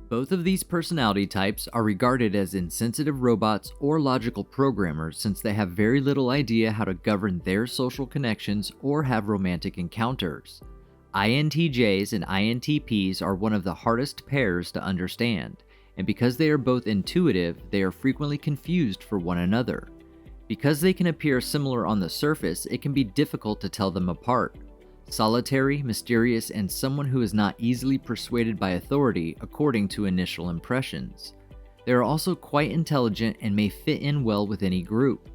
Both of these personality types are regarded as insensitive robots or logical programmers since they have very little idea how to govern their social connections or have romantic encounters. INTJs and INTPs are one of the hardest pairs to understand, and because they are both intuitive, they are frequently confused for one another. Because they can appear similar on the surface, it can be difficult to tell them apart. Solitary, mysterious, and someone who is not easily persuaded by authority according to initial impressions. They are also quite intelligent and may fit in well with any group.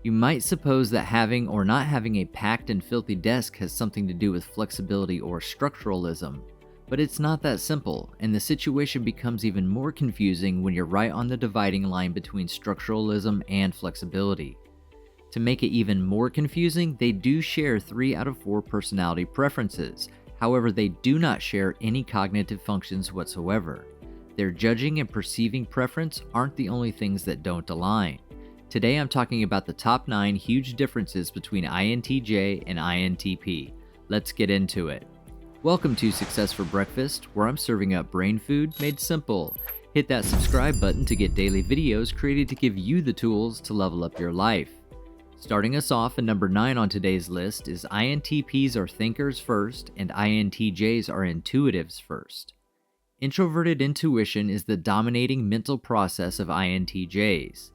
You might suppose that having or not having a packed and filthy desk has something to do with flexibility or structuralism, but it's not that simple, and the situation becomes even more confusing when you're right on the dividing line between structuralism and flexibility. To make it even more confusing, they do share 3 out of 4 personality preferences. However, they do not share any cognitive functions whatsoever. Their judging and perceiving preference aren't the only things that don't align. Today I'm talking about the top 9 huge differences between INTJ and INTP. Let's get into it. Welcome to Success for Breakfast, where I'm serving up brain food made simple. Hit that subscribe button to get daily videos created to give you the tools to level up your life. Starting us off at number 9 on today's list is INTPs are thinkers first and INTJs are intuitives first. Introverted intuition is the dominating mental process of INTJs.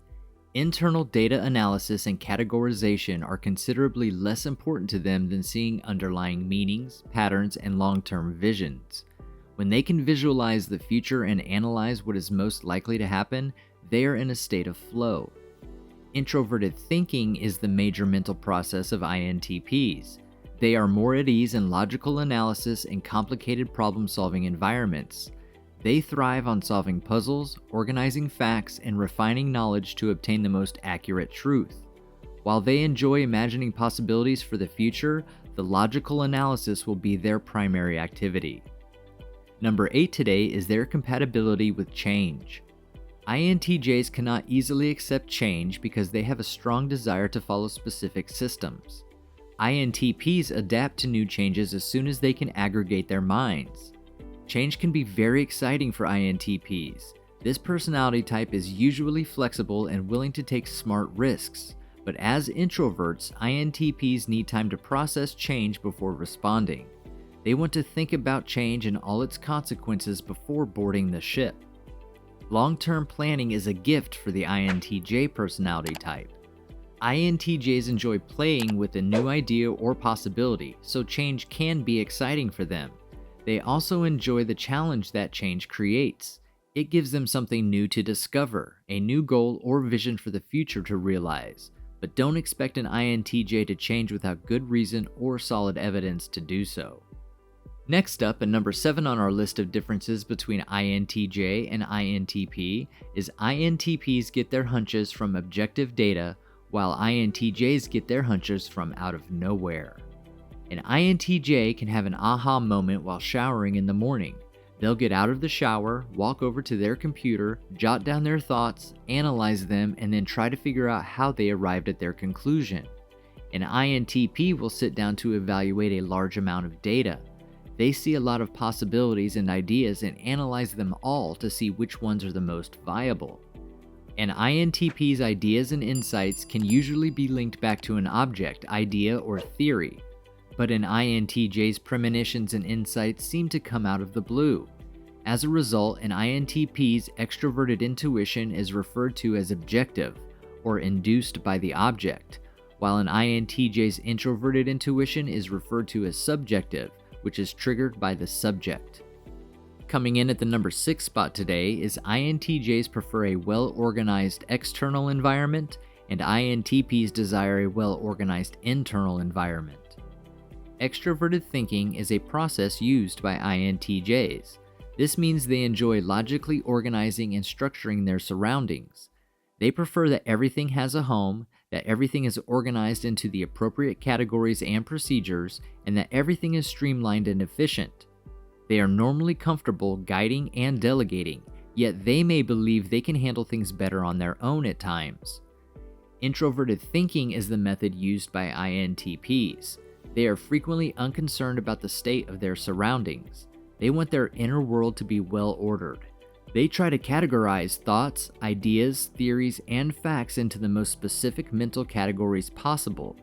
Internal data analysis and categorization are considerably less important to them than seeing underlying meanings, patterns, and long-term visions. When they can visualize the future and analyze what is most likely to happen, they are in a state of flow. Introverted thinking is the major mental process of INTPs. They are more at ease in logical analysis and complicated problem-solving environments. They thrive on solving puzzles, organizing facts, and refining knowledge to obtain the most accurate truth. While they enjoy imagining possibilities for the future, the logical analysis will be their primary activity. Number 8 today is their compatibility with change. INTJs cannot easily accept change because they have a strong desire to follow specific systems. INTPs adapt to new changes as soon as they can aggregate their minds. Change can be very exciting for INTPs. This personality type is usually flexible and willing to take smart risks, but as introverts, INTPs need time to process change before responding. They want to think about change and all its consequences before boarding the ship. Long-term planning is a gift for the INTJ personality type. INTJs enjoy playing with a new idea or possibility, so change can be exciting for them. They also enjoy the challenge that change creates. It gives them something new to discover, a new goal or vision for the future to realize. But don't expect an INTJ to change without good reason or solid evidence to do so. Next up, at number 7 on our list of differences between INTJ and INTP is INTPs get their hunches from objective data, while INTJs get their hunches from out of nowhere. An INTJ can have an aha moment while showering in the morning. They'll get out of the shower, walk over to their computer, jot down their thoughts, analyze them, and then try to figure out how they arrived at their conclusion. An INTP will sit down to evaluate a large amount of data. They see a lot of possibilities and ideas and analyze them all to see which ones are the most viable. An INTP's ideas and insights can usually be linked back to an object, idea, or theory, but an INTJ's premonitions and insights seem to come out of the blue. As a result, an INTP's extroverted intuition is referred to as objective, or induced by the object, while an INTJ's introverted intuition is referred to as subjective, which is triggered by the subject. Coming in at the number 6 spot today is INTJs prefer a well-organized external environment, and INTPs desire a well-organized internal environment. Extroverted thinking is a process used by INTJs. This means they enjoy logically organizing and structuring their surroundings. They prefer that everything has a home, that everything is organized into the appropriate categories and procedures, and that everything is streamlined and efficient. They are normally comfortable guiding and delegating, yet they may believe they can handle things better on their own at times. Introverted thinking is the method used by INTPs. They are frequently unconcerned about the state of their surroundings. They want their inner world to be well ordered. They try to categorize thoughts, ideas, theories, and facts into the most specific mental categories possible.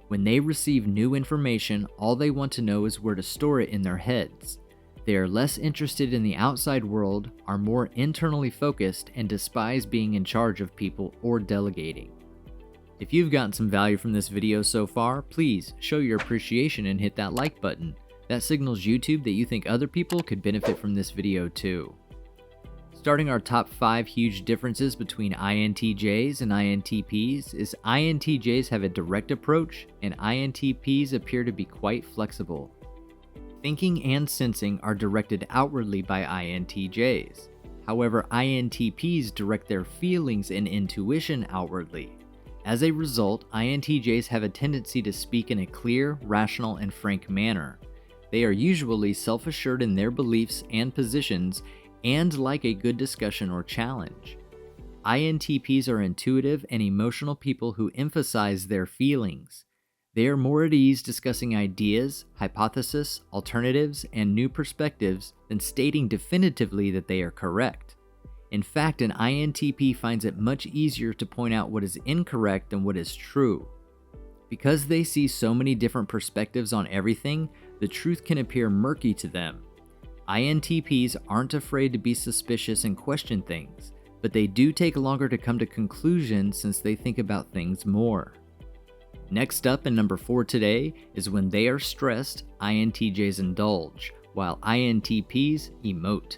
When they receive new information, all they want to know is where to store it in their heads. They are less interested in the outside world, are more internally focused, and despise being in charge of people or delegating. If you've gotten some value from this video so far, please show your appreciation and hit that like button. That signals YouTube that you think other people could benefit from this video too. Starting our top 5 huge differences between INTJs and INTPs is INTJs have a direct approach and INTPs appear to be quite flexible. Thinking and sensing are directed outwardly by INTJs. However, INTPs direct their feelings and intuition outwardly. As a result, INTJs have a tendency to speak in a clear, rational, and frank manner. They are usually self-assured in their beliefs and positions and like a good discussion or challenge. INTPs are intuitive and emotional people who emphasize their feelings. They are more at ease discussing ideas, hypotheses, alternatives, and new perspectives than stating definitively that they are correct. In fact, an INTP finds it much easier to point out what is incorrect than what is true. Because they see so many different perspectives on everything, the truth can appear murky to them. INTPs aren't afraid to be suspicious and question things, but they do take longer to come to conclusions since they think about things more. Next up, and number 4 today, is when they are stressed, INTJs indulge, while INTPs emote.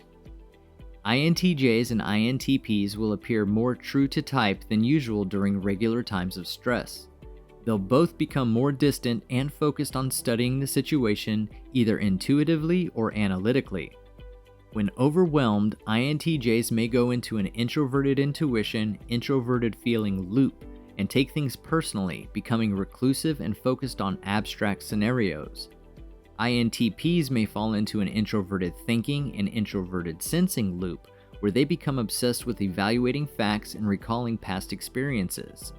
INTJs and INTPs will appear more true to type than usual during regular times of stress. They'll both become more distant and focused on studying the situation either intuitively or analytically. When overwhelmed, INTJs may go into an introverted intuition, introverted feeling loop and take things personally, becoming reclusive and focused on abstract scenarios. INTPs may fall into an introverted thinking and introverted sensing loop where they become obsessed with evaluating facts and recalling past experiences.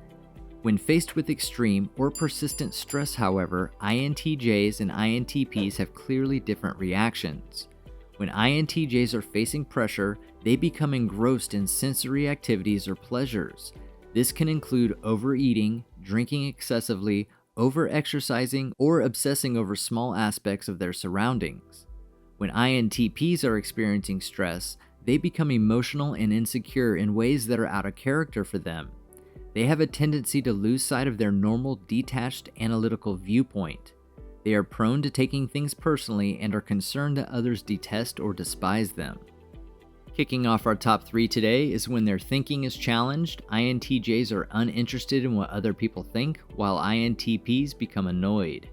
When faced with extreme or persistent stress, however, INTJs and INTPs have clearly different reactions. When INTJs are facing pressure, they become engrossed in sensory activities or pleasures. This can include overeating, drinking excessively, over-exercising, or obsessing over small aspects of their surroundings. When INTPs are experiencing stress, they become emotional and insecure in ways that are out of character for them. They have a tendency to lose sight of their normal, detached, analytical viewpoint. They are prone to taking things personally and are concerned that others detest or despise them. Kicking off our top 3 today is when their thinking is challenged, INTJs are uninterested in what other people think, while INTPs become annoyed.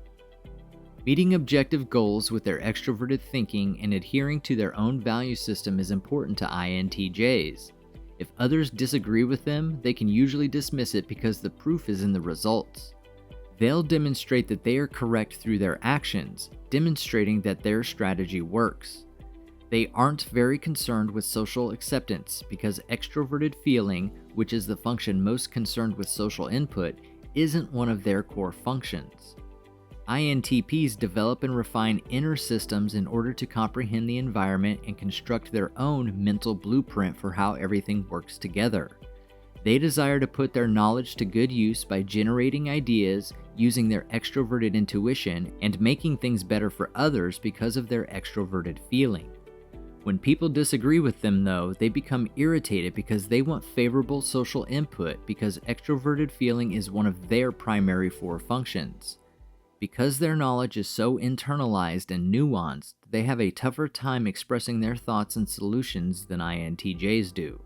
Meeting objective goals with their extroverted thinking and adhering to their own value system is important to INTJs. If others disagree with them, they can usually dismiss it because the proof is in the results. They'll demonstrate that they are correct through their actions, demonstrating that their strategy works. They aren't very concerned with social acceptance because extroverted feeling, which is the function most concerned with social input, isn't one of their core functions. INTPs develop and refine inner systems in order to comprehend the environment and construct their own mental blueprint for how everything works together. They desire to put their knowledge to good use by generating ideas, using their extroverted intuition, and making things better for others because of their extroverted feeling. When people disagree with them, though, they become irritated because they want favorable social input because extroverted feeling is one of their primary 4 functions. Because their knowledge is so internalized and nuanced, they have a tougher time expressing their thoughts and solutions than INTJs do.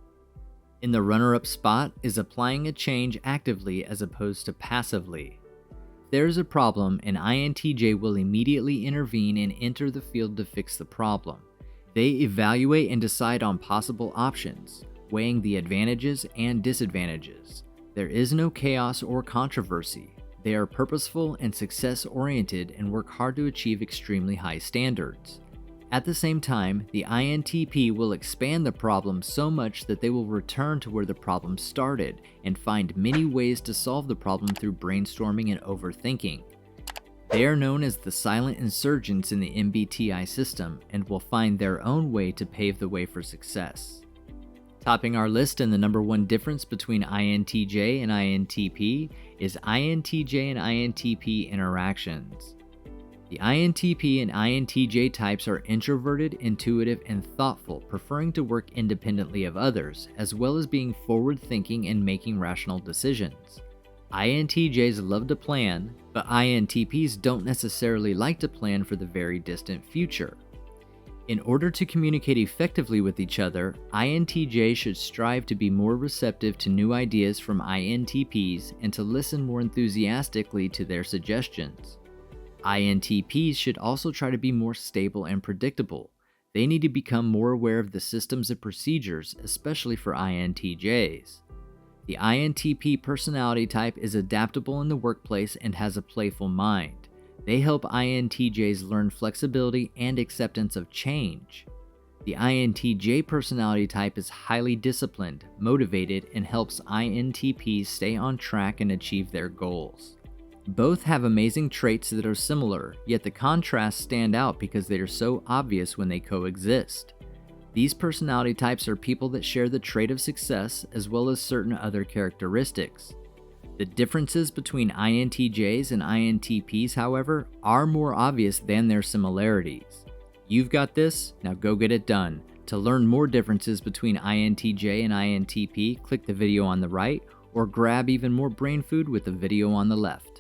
In the runner-up spot is applying a change actively as opposed to passively. If there's a problem, an INTJ will immediately intervene and enter the field to fix the problem. They evaluate and decide on possible options, weighing the advantages and disadvantages. There is no chaos or controversy. They are purposeful and success-oriented and work hard to achieve extremely high standards. At the same time, the INTP will expand the problem so much that they will return to where the problem started and find many ways to solve the problem through brainstorming and overthinking. They are known as the silent insurgents in the MBTI system and will find their own way to pave the way for success. Topping our list, and the number one difference between INTJ and INTP is INTJ and INTP interactions. The INTP and INTJ types are introverted, intuitive, and thoughtful, preferring to work independently of others, as well as being forward-thinking and making rational decisions. INTJs love to plan, but INTPs don't necessarily like to plan for the very distant future. In order to communicate effectively with each other, INTJs should strive to be more receptive to new ideas from INTPs and to listen more enthusiastically to their suggestions. INTPs should also try to be more stable and predictable. They need to become more aware of the systems and procedures, especially for INTJs. The INTP personality type is adaptable in the workplace and has a playful mind. They help INTJs learn flexibility and acceptance of change. The INTJ personality type is highly disciplined, motivated, and helps INTPs stay on track and achieve their goals. Both have amazing traits that are similar, yet the contrasts stand out because they are so obvious when they coexist. These personality types are people that share the trait of success as well as certain other characteristics. The differences between INTJs and INTPs, however, are more obvious than their similarities. You've got this, now go get it done. To learn more differences between INTJ and INTP, click the video on the right, or grab even more brain food with the video on the left.